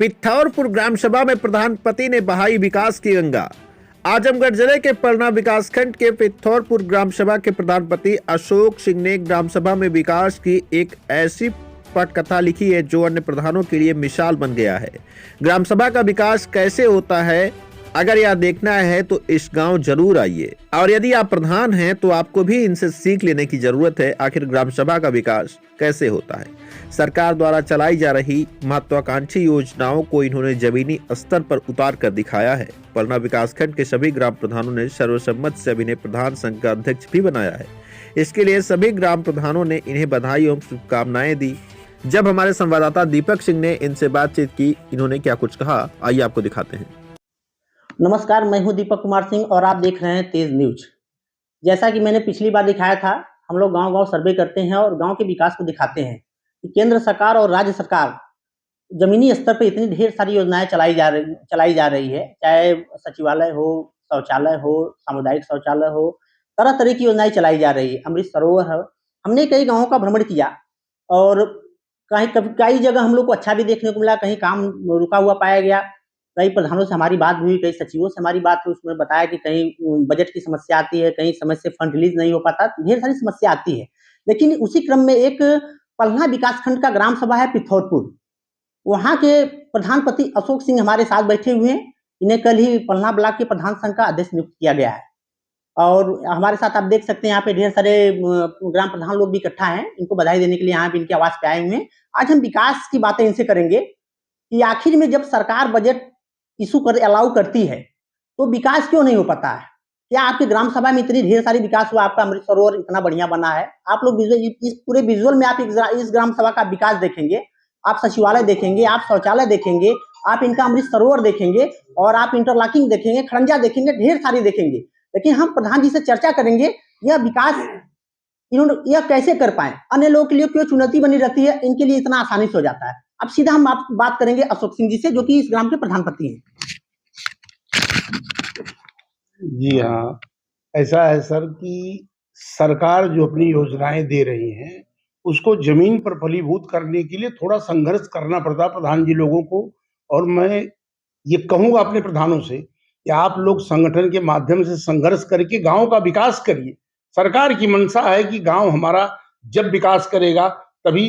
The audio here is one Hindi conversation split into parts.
पिथौरपुर ग्राम सभा में प्रधानपति ने बहाई विकास की गंगा। आजमगढ़ जिले के पलना विकासखंड के पिथौरपुर ग्राम सभा के प्रधानपति अशोक सिंह ने ग्राम सभा में विकास की एक ऐसी पटकथा लिखी है जो अन्य प्रधानों के लिए मिसाल बन गया है। ग्राम सभा का विकास कैसे होता है, अगर यह देखना है तो इस गांव जरूर आइए, और यदि आप प्रधान हैं तो आपको भी इनसे सीख लेने की जरूरत है। आखिर ग्राम सभा का विकास कैसे होता है। सरकार द्वारा चलाई जा रही महत्वाकांक्षी योजनाओं को इन्होंने जमीनी स्तर पर उतार कर दिखाया है। पलना विकासखंड के सभी ग्राम प्रधानों ने सर्वसम्मत से इन्हें प्रधान संघ का अध्यक्ष भी बनाया है। इसके लिए सभी ग्राम प्रधानों ने इन्हें बधाई एवं शुभकामनाएं दी। जब हमारे संवाददाता दीपक सिंह ने इनसे बातचीत की, इन्होंने क्या कुछ कहा, आइए आपको दिखाते हैं। नमस्कार, मैं हूं दीपक कुमार सिंह और आप देख रहे हैं तेज न्यूज। जैसा कि मैंने पिछली बार दिखाया था, हम लोग गांव-गांव सर्वे करते हैं और गांव के विकास को दिखाते हैं कि केंद्र सरकार और राज्य सरकार जमीनी स्तर पर इतनी ढेर सारी योजनाएं चलाई जा रही है, चाहे सचिवालय हो, शौचालय हो, सामुदायिक शौचालय हो, तरह तरह की योजनाएं चलाई जा रही है। अमृत सरोवर है। हमने कई गाँवों का भ्रमण किया और कई जगह हम लोग को अच्छा भी देखने को मिला, कहीं काम रुका हुआ पाया गया। कई प्रधानों से हमारी बात हुई, कई सचिवों से हमारी बात हुई, उसमें बताया कि कहीं बजट की समस्या आती है, कहीं समय से फंड रिलीज नहीं हो पाता, ढेर सारी समस्या आती है। लेकिन उसी क्रम में एक पलना विकासखंड का ग्राम सभा है पिथौरपुर, वहाँ के प्रधानपति अशोक सिंह हमारे साथ बैठे हुए हैं। इन्हें कल ही पलना ब्लॉक के प्रधान संघ का अध्यक्ष नियुक्त किया गया है और हमारे साथ आप देख सकते हैं यहाँ पे ढेर सारे ग्राम प्रधान लोग भी इकट्ठा हैं। इनको बधाई देने के लिए यहाँ पे इनके आवास पे आए हुए हैं। आज हम विकास की बातें इनसे करेंगे कि आखिर में जब सरकार बजट अलाउ करती है तो विकास क्यों नहीं हो पाता है। क्या आपके ग्राम सभा में इतनी ढेर सारी विकास हुआ, आपका अमृत सरोवर इतना बढ़िया बना है। आप लोग इस पूरे विजुअल में आप इस ग्राम सभा का विकास देखेंगे, आप सचिवालय देखेंगे, आप शौचालय देखेंगे, आप इनका अमृत सरोवर देखेंगे और आप इंटरलॉकिंग देखेंगे, खड़ंजा देखेंगे, ढेर सारी देखेंगे। लेकिन हम प्रधान जी से चर्चा करेंगे यह विकास इन्होंने यह कैसे कर पाए, अन्य लोगों के लिए क्यों चुनौती बनी रहती है, इनके लिए इतना आसानी से हो जाता है। अब सीधा हम बात करेंगे अशोक सिंह जी से, जो कि इस ग्राम के प्रधानपति हैं। जी हाँ, ऐसा है सर कि सरकार जो अपनी योजनाएं दे रही हैं उसको जमीन पर फलीभूत करने के लिए थोड़ा संघर्ष करना पड़ता है प्रधान जी लोगों को। और मैं ये कहूँगा अपने प्रधानों से कि आप लोग संगठन के माध्यम से संघर्ष करके गांव का विकास करिए। सरकार की मंशा है कि गांव हमारा जब विकास करेगा तभी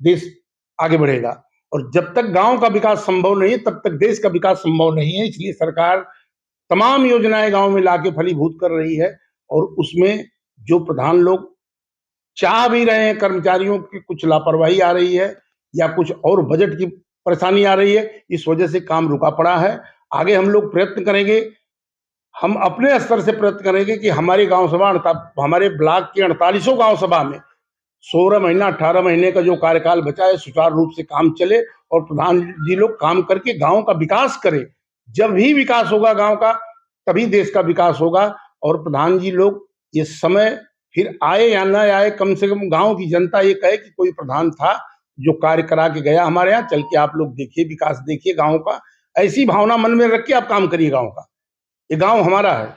देश आगे बढ़ेगा, और जब तक गांव का विकास संभव नहीं है तब तक देश का विकास संभव नहीं है। इसलिए सरकार तमाम योजनाएं गांव में लाके फलीभूत कर रही है और उसमें जो प्रधान लोग चाह भी रहे हैं, कर्मचारियों की कुछ लापरवाही आ रही है या कुछ और बजट की परेशानी आ रही है, इस वजह से काम रुका पड़ा है। आगे हम लोग प्रयत्न करेंगे, हम अपने स्तर से प्रयत्न करेंगे कि हमारी गांव सभा हमारे ब्लॉक के 48 गांव सभा में 16 महीना 18 महीने का जो कार्यकाल बचा है सुचारू रूप से काम चले और प्रधान जी लोग काम करके गांव का विकास करें। जब भी विकास होगा गांव का तभी देश का विकास होगा। और प्रधान जी लोग ये समय फिर आए या न आए, कम से कम गांव की जनता ये कहे कि कोई प्रधान था जो कार्य करा के गया हमारे यहाँ, चल के आप लोग देखिए, विकास देखिए गांव का। ऐसी भावना मन में रख के आप काम करिए गांव का, ये गांव हमारा है,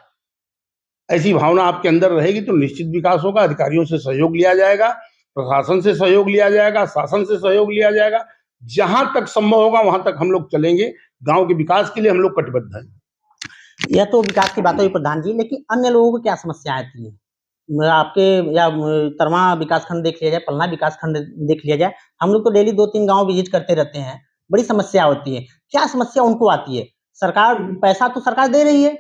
ऐसी भावना आपके अंदर रहेगी तो निश्चित विकास होगा। अधिकारियों से सहयोग लिया जाएगा, प्रशासन से सहयोग लिया जाएगा, शासन से सहयोग लिया जाएगा। जहां तक संभव होगा वहां तक हम लोग चलेंगे। गांव के विकास के लिए हम लोग कटिबद्ध हैं। यह तो विकास की बात हुई प्रधान जी, लेकिन अन्य लोगों को क्या समस्या आती है आपके, या तरवा विकासखंड देख लिया जाए, पलना विकासखंड देख लिया जाए, हम लोग तो डेली 2-3 गांव विजिट करते रहते हैं। बड़ी समस्या होती है। क्या समस्या उनको आती है? सरकार पैसा तो सरकार दे रही है,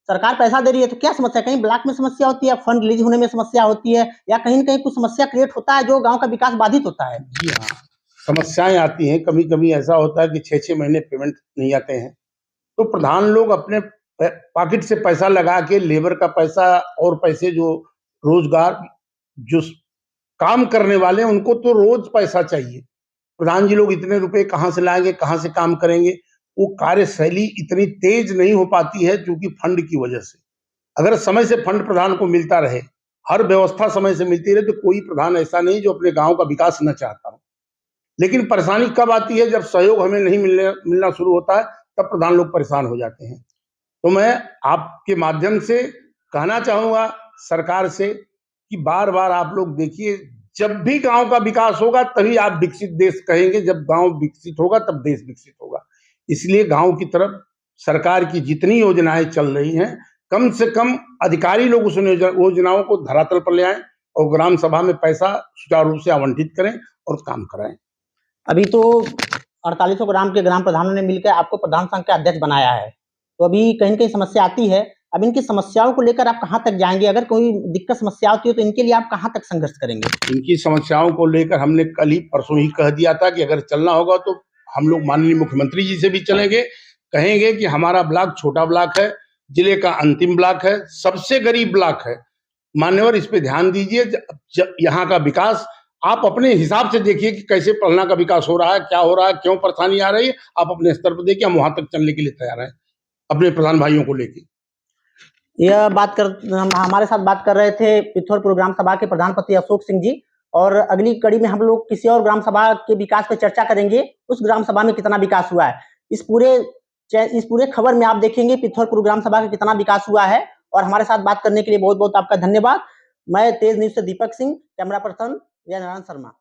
सरकार पैसा दे रही है तो क्या समस्या? कहीं ब्लॉक में समस्या होती है, फंड रिलीज होने में समस्या होती है, या कहीं न कहीं कुछ समस्या क्रिएट होता है जो गांव का विकास बाधित होता है। जी हाँ, समस्याएं आती हैं। कभी कभी ऐसा होता है कि 6-6 महीने पेमेंट नहीं आते हैं तो प्रधान लोग अपने पॉकेट से पैसा लगा के, लेबर का पैसा और पैसे, जो रोजगार जो काम करने वाले हैं उनको तो रोज पैसा चाहिए। प्रधान जी लोग इतने रुपए कहाँ से लाएंगे, कहाँ से काम करेंगे? वो कार्यशैली इतनी तेज नहीं हो पाती है क्योंकि फंड की वजह से। अगर समय से फंड प्रधान को मिलता रहे, हर व्यवस्था समय से मिलती रहे, तो कोई प्रधान ऐसा नहीं जो अपने गांव का विकास न चाहता हो। लेकिन परेशानी कब आती है? जब सहयोग हमें नहीं मिलना शुरू होता है, तब प्रधान लोग परेशान हो जाते हैं। तो मैं आपके माध्यम से कहना चाहूंगा सरकार से कि बार बार आप लोग देखिए, जब भी गांव का विकास होगा तभी आप विकसित देश कहेंगे। जब गांव विकसित होगा तब देश विकसित होगा। इसलिए गांव की तरफ सरकार की जितनी योजनाएं चल रही हैं, कम से कम अधिकारी लोग उस योजनाओं को धरातल पर ले आएं और ग्राम सभा में पैसा सुचारू रूप से आवंटित करें और काम कराएं। अभी तो 4800 ग्राम के ग्राम प्रधानों ने मिलकर आपको प्रधान संघ का अध्यक्ष बनाया है, तो अभी कहीं न कहीं समस्या आती है। अब इनकी समस्याओं को लेकर आप कहाँ तक जाएँगे? अगर कोई दिक्कत समस्या होती है तो इनके लिए आप कहाँ तक संघर्ष करेंगे? इनकी समस्याओं को लेकर हमने कल ही परसों ही कह दिया था कि अगर चलना होगा तो हम लोग माननीय मुख्यमंत्री जी से भी चलेंगे, कहेंगे कि हमारा ब्लॉक छोटा ब्लॉक है, जिले का अंतिम ब्लॉक है, सबसे गरीब ब्लॉक है, मान्यवर इस पे ध्यान दीजिए। यहाँ का विकास आप अपने हिसाब से देखिए कि कैसे पलना का विकास हो रहा है, क्या हो रहा है, क्यों परेशानी आ रही है, आप अपने स्तर पर देखिए, हम वहां तक चलने के लिए तैयार हैं अपने प्रधान भाइयों को लेके। हमारे साथ बात कर रहे थे पिथौरपुर ग्राम सभा के प्रधानपति अशोक सिंह जी, और अगली कड़ी में हम लोग किसी और ग्राम सभा के विकास पर चर्चा करेंगे, उस ग्राम सभा में कितना विकास हुआ है। इस पूरे खबर में आप देखेंगे पिथौरपुर ग्राम सभा का कितना विकास हुआ है। और हमारे साथ बात करने के लिए बहुत बहुत आपका धन्यवाद। मैं तेज न्यूज से दीपक सिंह, कैमरा पर्सन नारायण शर्मा।